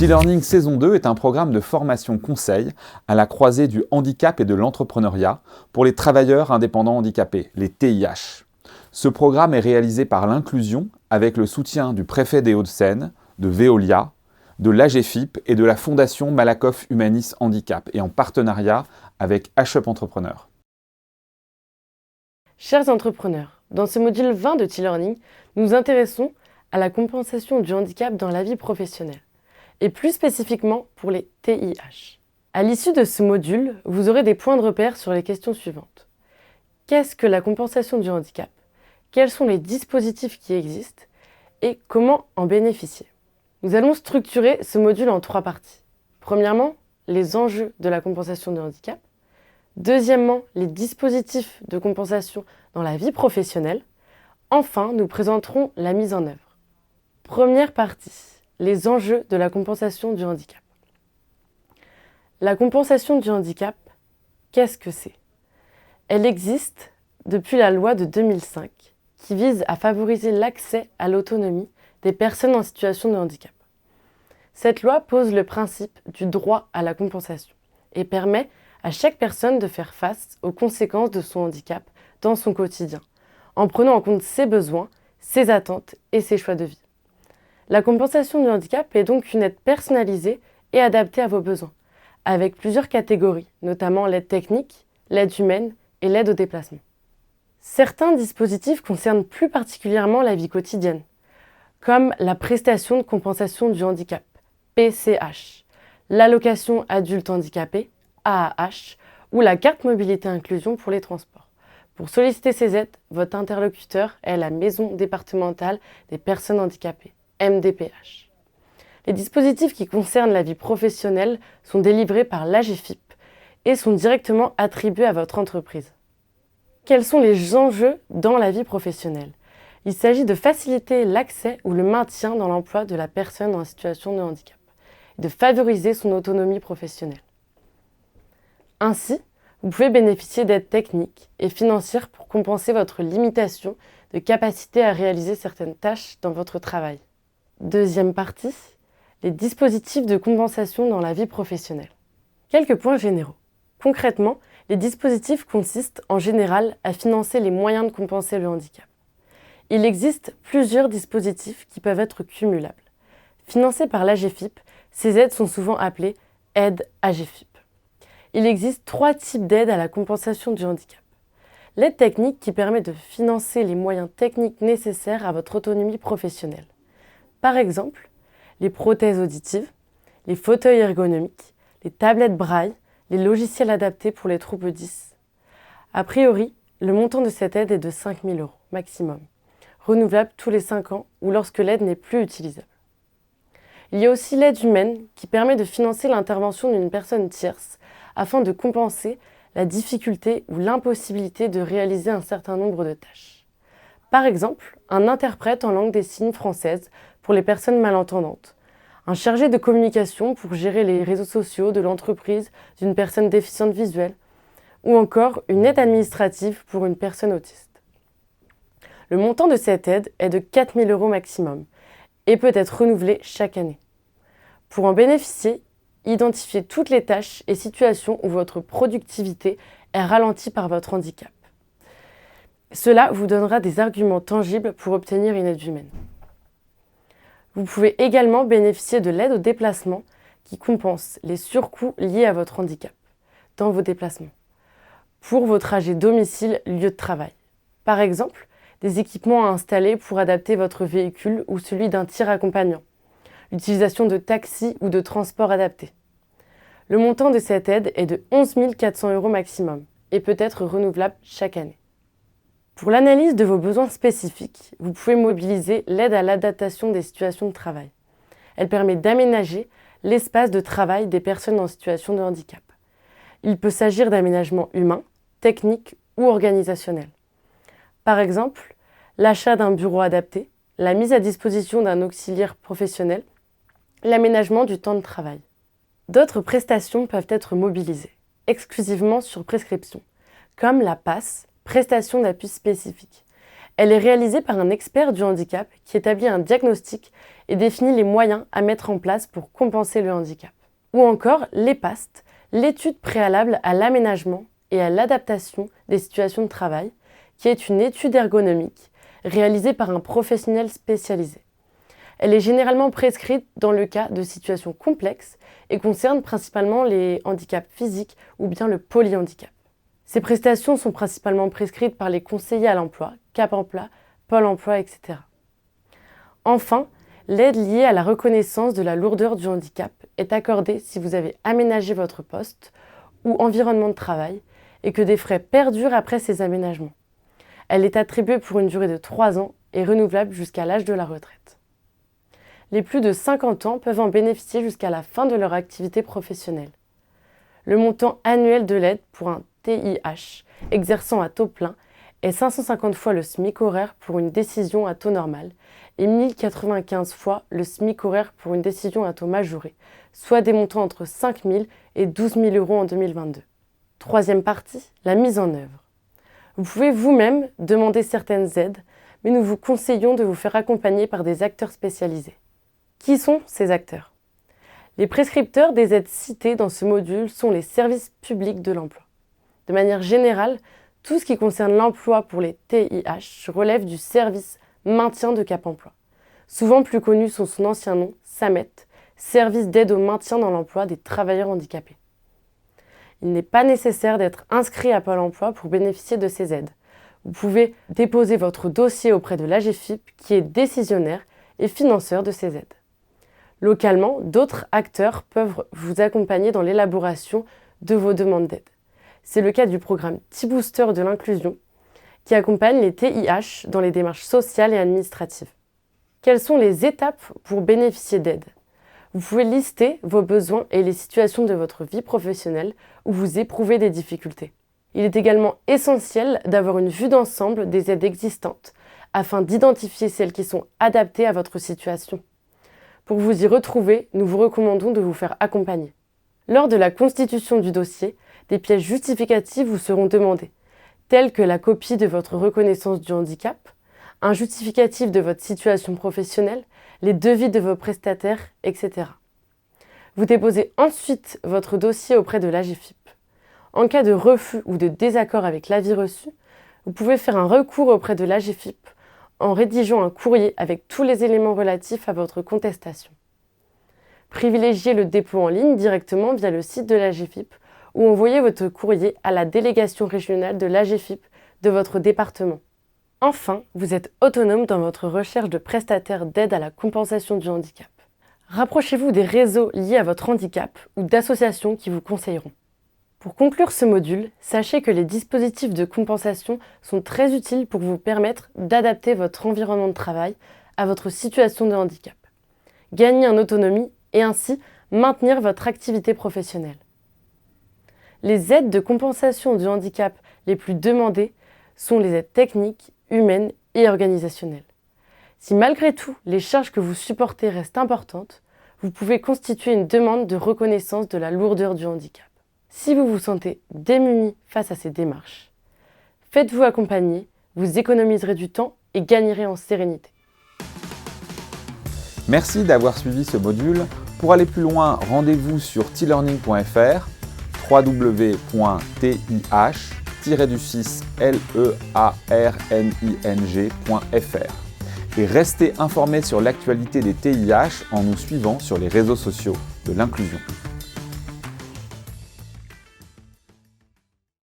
T-Learning saison 2 est un programme de formation conseil à la croisée du handicap et de l'entrepreneuriat pour les travailleurs indépendants handicapés, les TIH. Ce programme est réalisé par l'Inclusion avec le soutien du préfet des Hauts-de-Seine, de Veolia, de l'AGFIP et de la Fondation Malakoff Humanis Handicap et en partenariat avec HUP Entrepreneur. Chers entrepreneurs, dans ce module 20 de T-Learning, nous nous intéressons à la compensation du handicap dans la vie professionnelle, et plus spécifiquement pour les TIH. À l'issue de ce module, vous aurez des points de repère sur les questions suivantes. Qu'est-ce que la compensation du handicap ? Quels sont les dispositifs qui existent ? Et comment en bénéficier ? Nous allons structurer ce module en 3 parties. Premièrement, les enjeux de la compensation du handicap. Deuxièmement, les dispositifs de compensation dans la vie professionnelle. Enfin, nous présenterons la mise en œuvre. Première partie, les enjeux de la compensation du handicap. La compensation du handicap, qu'est-ce que c'est ? Elle existe depuis la loi de 2005 qui vise à favoriser l'accès à l'autonomie des personnes en situation de handicap. Cette loi pose le principe du droit à la compensation et permet à chaque personne de faire face aux conséquences de son handicap dans son quotidien, en prenant en compte ses besoins, ses attentes et ses choix de vie. La compensation du handicap est donc une aide personnalisée et adaptée à vos besoins, avec plusieurs catégories, notamment l'aide technique, l'aide humaine et l'aide au déplacement. Certains dispositifs concernent plus particulièrement la vie quotidienne, comme la prestation de compensation du handicap, PCH, l'allocation adulte handicapé, AAH, ou la carte mobilité inclusion pour les transports. Pour solliciter ces aides, votre interlocuteur est la Maison départementale des personnes handicapées, MDPH. Les dispositifs qui concernent la vie professionnelle sont délivrés par l'AGFIP et sont directement attribués à votre entreprise. Quels sont les enjeux dans la vie professionnelle ? Il s'agit de faciliter l'accès ou le maintien dans l'emploi de la personne en situation de handicap et de favoriser son autonomie professionnelle. Ainsi, vous pouvez bénéficier d'aides techniques et financières pour compenser votre limitation de capacité à réaliser certaines tâches dans votre travail. Deuxième partie, les dispositifs de compensation dans la vie professionnelle. Quelques points généraux. Concrètement, les dispositifs consistent en général à financer les moyens de compenser le handicap. Il existe plusieurs dispositifs qui peuvent être cumulables. Financés par l'AGFIP, ces aides sont souvent appelées aides AGFIP. Il existe 3 types d'aides à la compensation du handicap. L'aide technique qui permet de financer les moyens techniques nécessaires à votre autonomie professionnelle. Par exemple, les prothèses auditives, les fauteuils ergonomiques, les tablettes braille, les logiciels adaptés pour les troubles 10. A priori, le montant de cette aide est de 5 000 € maximum, renouvelable tous les 5 ans ou lorsque l'aide n'est plus utilisable. Il y a aussi l'aide humaine qui permet de financer l'intervention d'une personne tierce afin de compenser la difficulté ou l'impossibilité de réaliser un certain nombre de tâches. Par exemple, un interprète en langue des signes française pour les personnes malentendantes, un chargé de communication pour gérer les réseaux sociaux de l'entreprise d'une personne déficiente visuelle, ou encore une aide administrative pour une personne autiste. Le montant de cette aide est de 4 000 € maximum et peut être renouvelé chaque année. Pour en bénéficier, identifiez toutes les tâches et situations où votre productivité est ralentie par votre handicap. Cela vous donnera des arguments tangibles pour obtenir une aide humaine. Vous pouvez également bénéficier de l'aide au déplacement qui compense les surcoûts liés à votre handicap dans vos déplacements pour vos trajets domicile-lieu de travail. Par exemple, des équipements à installer pour adapter votre véhicule ou celui d'un tiers accompagnant, l'utilisation de taxis ou de transports adaptés. Le montant de cette aide est de 11 400 € maximum et peut être renouvelable chaque année. Pour l'analyse de vos besoins spécifiques, vous pouvez mobiliser l'aide à l'adaptation des situations de travail. Elle permet d'aménager l'espace de travail des personnes en situation de handicap. Il peut s'agir d'aménagements humains, techniques ou organisationnels. Par exemple, l'achat d'un bureau adapté, la mise à disposition d'un auxiliaire professionnel, l'aménagement du temps de travail. D'autres prestations peuvent être mobilisées, exclusivement sur prescription, comme la PASS, prestation d'appui spécifique. Elle est réalisée par un expert du handicap qui établit un diagnostic et définit les moyens à mettre en place pour compenser le handicap. Ou encore l'EPAST, l'étude préalable à l'aménagement et à l'adaptation des situations de travail, qui est une étude ergonomique réalisée par un professionnel spécialisé. Elle est généralement prescrite dans le cas de situations complexes et concerne principalement les handicaps physiques ou bien le polyhandicap. Ces prestations sont principalement prescrites par les conseillers à l'emploi, Cap Emploi, Pôle Emploi, etc. Enfin, l'aide liée à la reconnaissance de la lourdeur du handicap est accordée si vous avez aménagé votre poste ou environnement de travail et que des frais perdurent après ces aménagements. Elle est attribuée pour une durée de 3 ans et renouvelable jusqu'à l'âge de la retraite. Les plus de 50 ans peuvent en bénéficier jusqu'à la fin de leur activité professionnelle. Le montant annuel de l'aide pour un TIH exerçant à taux plein est 550 fois le SMIC horaire pour une décision à taux normal et 1095 fois le SMIC horaire pour une décision à taux majoré, soit des montants entre 5 000 et 12 000 euros en 2022. Troisième partie, la mise en œuvre. Vous pouvez vous-même demander certaines aides, mais nous vous conseillons de vous faire accompagner par des acteurs spécialisés. Qui sont ces acteurs ? Les prescripteurs des aides citées dans ce module sont les services publics de l'emploi. De manière générale, tout ce qui concerne l'emploi pour les TIH relève du service maintien de Cap Emploi, souvent plus connu sous son ancien nom, SAMET, Service d'aide au maintien dans l'emploi des travailleurs handicapés. Il n'est pas nécessaire d'être inscrit à Pôle Emploi pour bénéficier de ces aides. Vous pouvez déposer votre dossier auprès de l'AGEFIP qui est décisionnaire et financeur de ces aides. Localement, d'autres acteurs peuvent vous accompagner dans l'élaboration de vos demandes d'aide. C'est le cas du programme T-Booster de l'inclusion qui accompagne les TIH dans les démarches sociales et administratives. Quelles sont les étapes pour bénéficier d'aide ? Vous pouvez lister vos besoins et les situations de votre vie professionnelle où vous éprouvez des difficultés. Il est également essentiel d'avoir une vue d'ensemble des aides existantes afin d'identifier celles qui sont adaptées à votre situation. Pour vous y retrouver, nous vous recommandons de vous faire accompagner. Lors de la constitution du dossier, des pièces justificatives vous seront demandées, telles que la copie de votre reconnaissance du handicap, un justificatif de votre situation professionnelle, les devis de vos prestataires, etc. Vous déposez ensuite votre dossier auprès de l'AGEFIP. En cas de refus ou de désaccord avec l'avis reçu, vous pouvez faire un recours auprès de l'AGEFIP en rédigeant un courrier avec tous les éléments relatifs à votre contestation. Privilégiez le dépôt en ligne directement via le site de l'AGEFIP ou envoyez votre courrier à la délégation régionale de l'AGEFIP de votre département. Enfin, vous êtes autonome dans votre recherche de prestataires d'aide à la compensation du handicap. Rapprochez-vous des réseaux liés à votre handicap ou d'associations qui vous conseilleront. Pour conclure ce module, sachez que les dispositifs de compensation sont très utiles pour vous permettre d'adapter votre environnement de travail à votre situation de handicap, gagner en autonomie et ainsi maintenir votre activité professionnelle. Les aides de compensation du handicap les plus demandées sont les aides techniques, humaines et organisationnelles. Si malgré tout, les charges que vous supportez restent importantes, vous pouvez constituer une demande de reconnaissance de la lourdeur du handicap. Si vous vous sentez démuni face à ces démarches, faites-vous accompagner, vous économiserez du temps et gagnerez en sérénité. Merci d'avoir suivi ce module. Pour aller plus loin, rendez-vous sur tlearning.fr, www.tih-learning.fr et restez informés sur l'actualité des TIH en nous suivant sur les réseaux sociaux de l'inclusion.